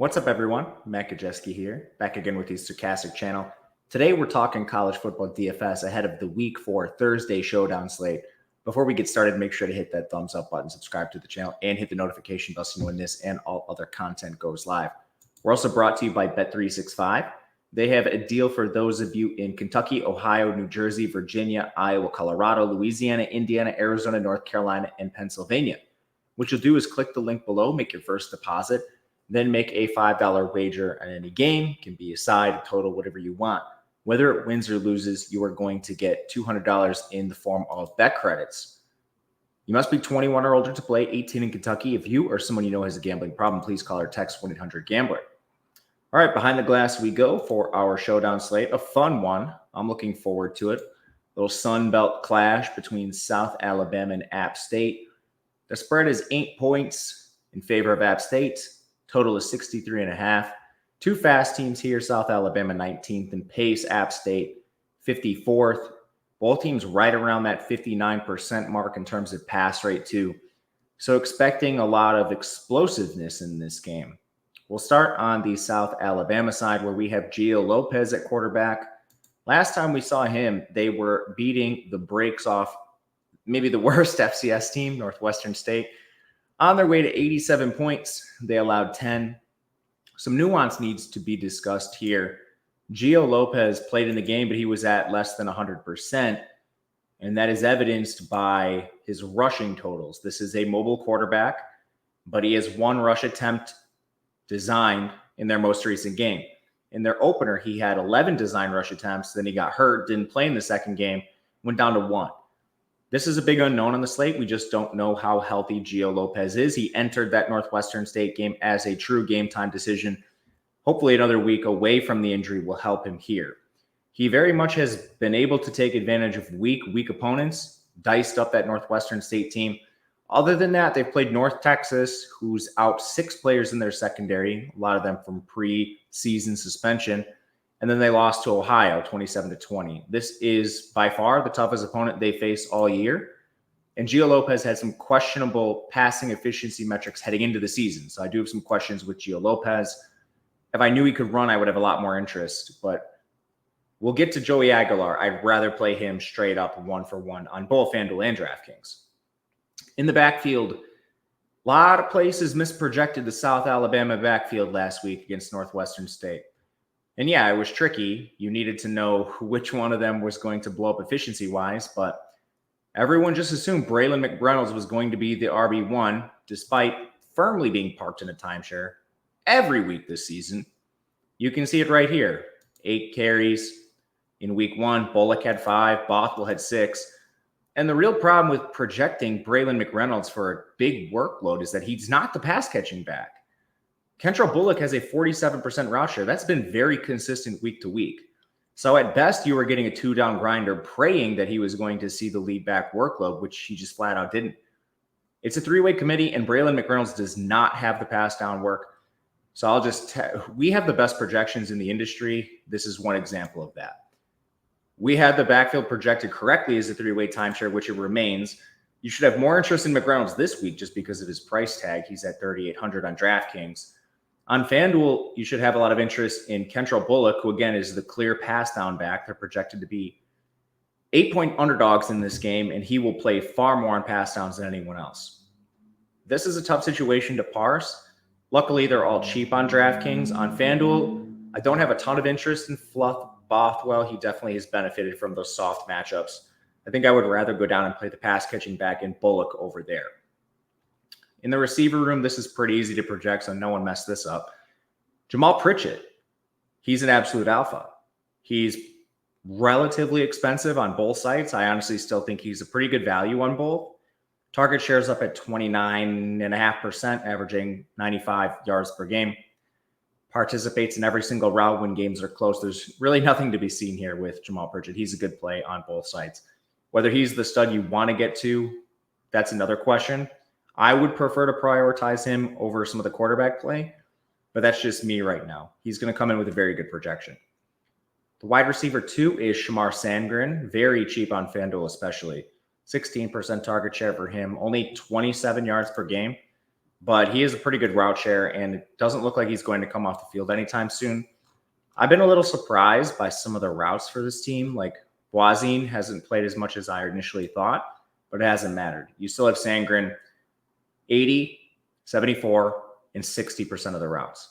What's up, everyone? Matt Gajewski here, back again with the Stochastic channel. Today, we're talking College Football DFS ahead of the Week 4 Thursday showdown slate. Before we get started, make sure to hit that thumbs up button, subscribe to the channel, and hit the notification bell so you know when this and all other content goes live. We're also brought to you by Bet365. They have a deal for those of you in Kentucky, Ohio, New Jersey, Virginia, Iowa, Colorado, Louisiana, Indiana, Arizona, North Carolina, and Pennsylvania. What you'll do is click the link below, make your first deposit, then make a $5 wager on any game. It can be a side, a total, whatever you want. Whether it wins or loses, you are going to get $200 in the form of bet credits. You must be 21 or older to play, 18 in Kentucky. If you or someone you know has a gambling problem, please call or text 1-800-GAMBLER. All right, behind the glass we go for our showdown slate. A fun one. I'm looking forward to it. A little Sun Belt clash between South Alabama and App State. The spread is 8 points in favor of App State. Total is 63.5. Two fast teams here, South Alabama 19th and pace, App State 54th. Both teams right around that 59% mark in terms of pass rate too. So expecting a lot of explosiveness in this game. We'll start on the South Alabama side where we have Gio Lopez at quarterback. Last time we saw him, they were beating the brakes off maybe the worst FCS team, Northwestern State. On their way to 87 points, they allowed 10. Some nuance needs to be discussed here. Gio Lopez played in the game, but he was at less than 100%, and that is evidenced by his rushing totals. This is a mobile quarterback, but he has one rush attempt designed in their most recent game. In their opener, he had 11 design rush attempts, then he got hurt, didn't play in the second game, went down to 1. This is a big unknown on the slate. We just don't know how healthy Gio Lopez is. He entered that Northwestern State game as a true game time decision. Hopefully another week away from the injury will help him here. He very much has been able to take advantage of weak opponents, diced up that Northwestern State team. Other than that, they've played North Texas, who's out 6 players in their secondary, a lot of them from pre-season suspension. And then they lost to Ohio 27-20. This is by far the toughest opponent they faced all year. And Gio Lopez had some questionable passing efficiency metrics heading into the season. So I do have some questions with Gio Lopez. If I knew he could run, I would have a lot more interest. But we'll get to Joey Aguilar. I'd rather play him straight up 1-for-1 on both FanDuel and DraftKings. In the backfield, a lot of places misprojected the South Alabama backfield last week against Northwestern State. And yeah, it was tricky. You needed to know which one of them was going to blow up efficiency-wise, but everyone just assumed Braylon McReynolds was going to be the RB1, despite firmly being parked in a timeshare every week this season. You can see it right here. 8 carries in week 1. Bullock had 5. Bothwell had 6. And the real problem with projecting Braylon McReynolds for a big workload is that he's not the pass-catching back. Kentrell Bullock has a 47% route share. That's been very consistent week to week. So at best, you were getting a 2-down grinder praying that he was going to see the lead back workload, which he just flat out didn't. It's a 3-way committee, and Braylon McReynolds does not have the pass down work. So we have the best projections in the industry. This is one example of that. We had the backfield projected correctly as a 3-way timeshare, which it remains. You should have more interest in McReynolds this week just because of his price tag. He's at $3,800 on DraftKings. On FanDuel, you should have a lot of interest in Kentrell Bullock, who, again, is the clear pass-down back. They're projected to be 8-point underdogs in this game, and he will play far more on pass-downs than anyone else. This is a tough situation to parse. Luckily, they're all cheap on DraftKings. On FanDuel, I don't have a ton of interest in Fluff Bothwell. He definitely has benefited from those soft matchups. I think I would rather go down and play the pass-catching back in Bullock over there. In the receiver room, this is pretty easy to project, so no one messed this up. Jamal Pritchett, he's an absolute alpha. He's relatively expensive on both sites. I honestly still think he's a pretty good value on both. Target shares up at 29.5%, averaging 95 yards per game. Participates in every single route when games are close. There's really nothing to be seen here with Jamal Pritchett. He's a good play on both sides. Whether he's the stud you want to get to, that's another question. I would prefer to prioritize him over some of the quarterback play, but that's just me right now. He's going to come in with a very good projection. The wide receiver 2 is Shamar Sandgren, very cheap on FanDuel especially. 16% target share for him, only 27 yards per game. but he is a pretty good route share, and it doesn't look like he's going to come off the field anytime soon. I've been a little surprised by some of the routes for this team. Like Boisine hasn't played as much as I initially thought, but it hasn't mattered. You still have Sandgren 80, 74, and 60% of the routes.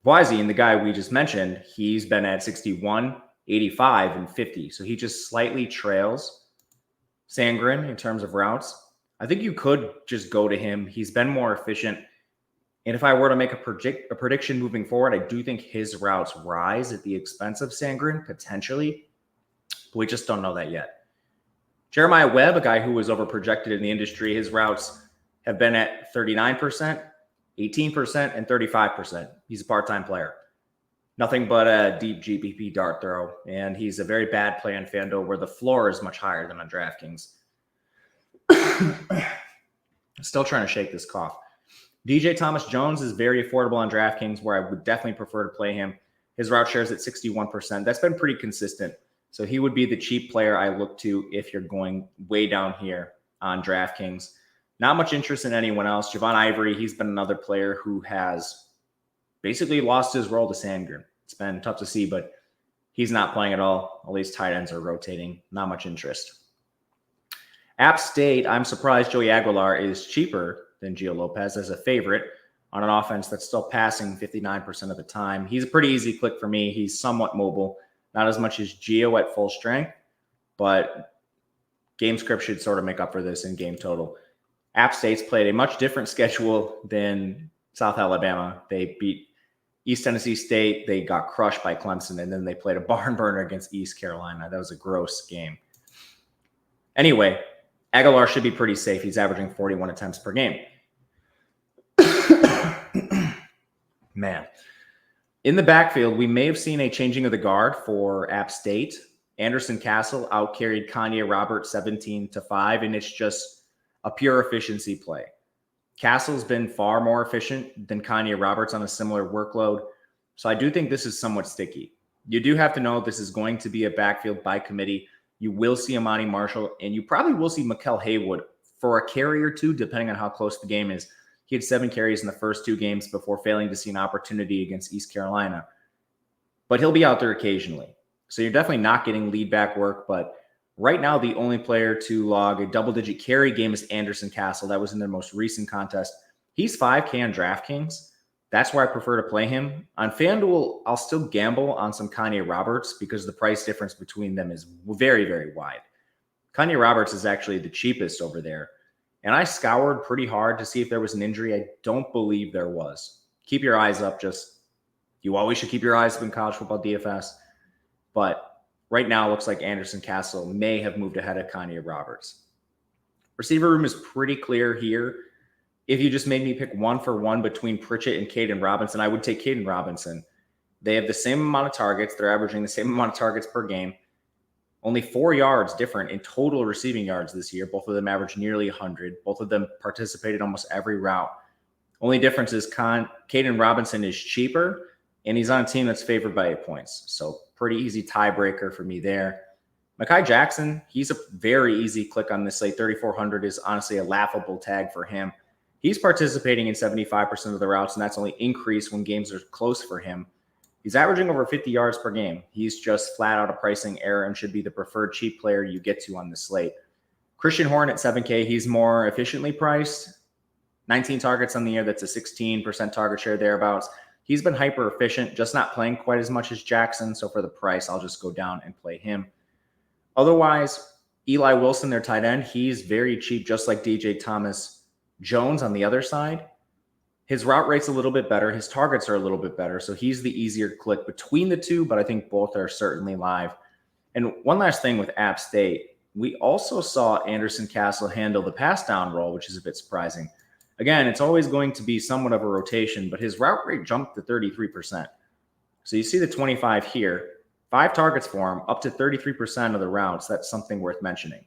Boisine, the guy we just mentioned, he's been at 61, 85, and 50. So he just slightly trails Sandgren in terms of routes. I think you could just go to him. He's been more efficient. And if I were to make a prediction moving forward, I do think his routes rise at the expense of Sandgren, potentially. But we just don't know that yet. Jeremiah Webb, a guy who was overprojected in the industry, his routes have been at 39%, 18%, and 35%. He's a part-time player. Nothing but a deep GPP dart throw. And he's a very bad play on FanDuel where the floor is much higher than on DraftKings. Still trying to shake this cough. DJ Thomas Jones is very affordable on DraftKings, where I would definitely prefer to play him. His route share is at 61%. That's been pretty consistent. So he would be the cheap player I look to if you're going way down here on DraftKings. Not much interest in anyone else. Javon Ivory, he's been another player who has basically lost his role to Sandgren. It's been tough to see, but he's not playing at all. All these tight ends are rotating. Not much interest. App State, I'm surprised Joey Aguilar is cheaper than Gio Lopez as a favorite on an offense that's still passing 59% of the time. He's a pretty easy click for me. He's somewhat mobile, not as much as Gio at full strength, but game script should sort of make up for this in game total. App State's played a much different schedule than South Alabama. They beat East Tennessee State. They got crushed by Clemson, and then they played a barn burner against East Carolina. That was a gross game. Anyway, Aguilar should be pretty safe. He's averaging 41 attempts per game. Man. In the backfield, we may have seen a changing of the guard for App State. Anderson Castle outcarried Kanye Roberts 17-5, and it's just a pure efficiency play. Castle's been far more efficient than Kanye Roberts on a similar workload, so I do think this is somewhat sticky. You do have to know this is going to be a backfield by committee. You will see Amani Marshall, and you probably will see Mikael Haywood for a carry or two, depending on how close the game is. He had 7 carries in the first 2 games before failing to see an opportunity against East Carolina. But he'll be out there occasionally. So you're definitely not getting lead back work. But right now, the only player to log a double-digit carry game is Anderson Castle. That was in their most recent contest. He's 5K on DraftKings. That's where I prefer to play him. On FanDuel, I'll still gamble on some Kanye Roberts because the price difference between them is very, very wide. Kanye Roberts is actually the cheapest over there. And I scoured pretty hard to see if there was an injury. I don't believe there was. Keep your eyes up. You always should keep your eyes up in college football DFS. But right now, it looks like Anderson Castle may have moved ahead of Kanye Roberts. Receiver room is pretty clear here. If you just made me pick 1-for-1 between Pritchett and Caden Robinson, I would take Caden Robinson. They have the same amount of targets. They're averaging the same amount of targets per game. Only 4 yards different in total receiving yards this year. Both of them averaged nearly 100. Both of them participated almost every route. Only difference is Caden Robinson is cheaper, and he's on a team that's favored by 8 points. So pretty easy tiebreaker for me there. Mekhi Jackson, he's a very easy click on this slate. 3,400 is honestly a laughable tag for him. He's participating in 75% of the routes, and that's only increased when games are close for him. He's averaging over 50 yards per game. He's just flat out a pricing error and should be the preferred cheap player you get to on the slate. Christian Horn at 7K, he's more efficiently priced. 19 targets on the year. That's a 16% target share thereabouts. He's been hyper efficient, just not playing quite as much as Jackson. So for the price, I'll just go down and play him. Otherwise, Eli Wilson, their tight end, he's very cheap, just like DJ Thomas Jones on the other side. His route rate's a little bit better. His targets are a little bit better. So he's the easier click between the two, but I think both are certainly live. And one last thing with App State, we also saw Anderson Castle handle the pass down role, which is a bit surprising. Again, it's always going to be somewhat of a rotation, but his route rate jumped to 33%. So you see the 25 here, 5 targets for him, up to 33% of the routes. That's something worth mentioning.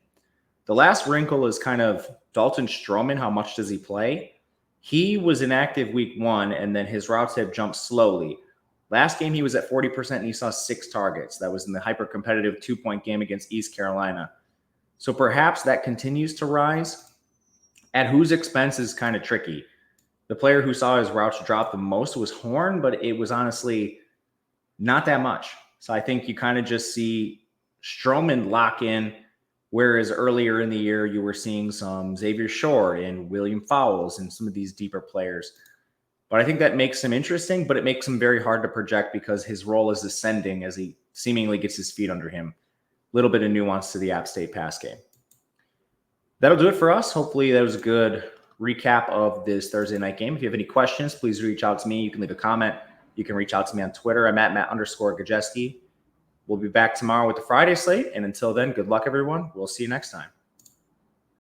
The last wrinkle is kind of Dalton Stroman. How much does he play? He was inactive week 1, and then his routes have jumped slowly. Last game, he was at 40%, and he saw 6 targets. That was in the hyper-competitive 2-point game against East Carolina. So perhaps that continues to rise. At whose expense is kind of tricky. The player who saw his routes drop the most was Horn, but it was honestly not that much. So I think you kind of just see Stroman lock in, whereas earlier in the year you were seeing some Xavier Short and William Fowles and some of these deeper players. But I think that makes him interesting, but it makes him very hard to project because his role is ascending as he seemingly gets his feet under him. A little bit of nuance to the App State pass game. That'll do it for us. Hopefully that was a good recap of this Thursday night game. If you have any questions, please reach out to me. You can leave a comment. You can reach out to me on Twitter. I'm at Matt_Gajewski. We'll be back tomorrow with the Friday slate. And until then, good luck, everyone. We'll see you next time.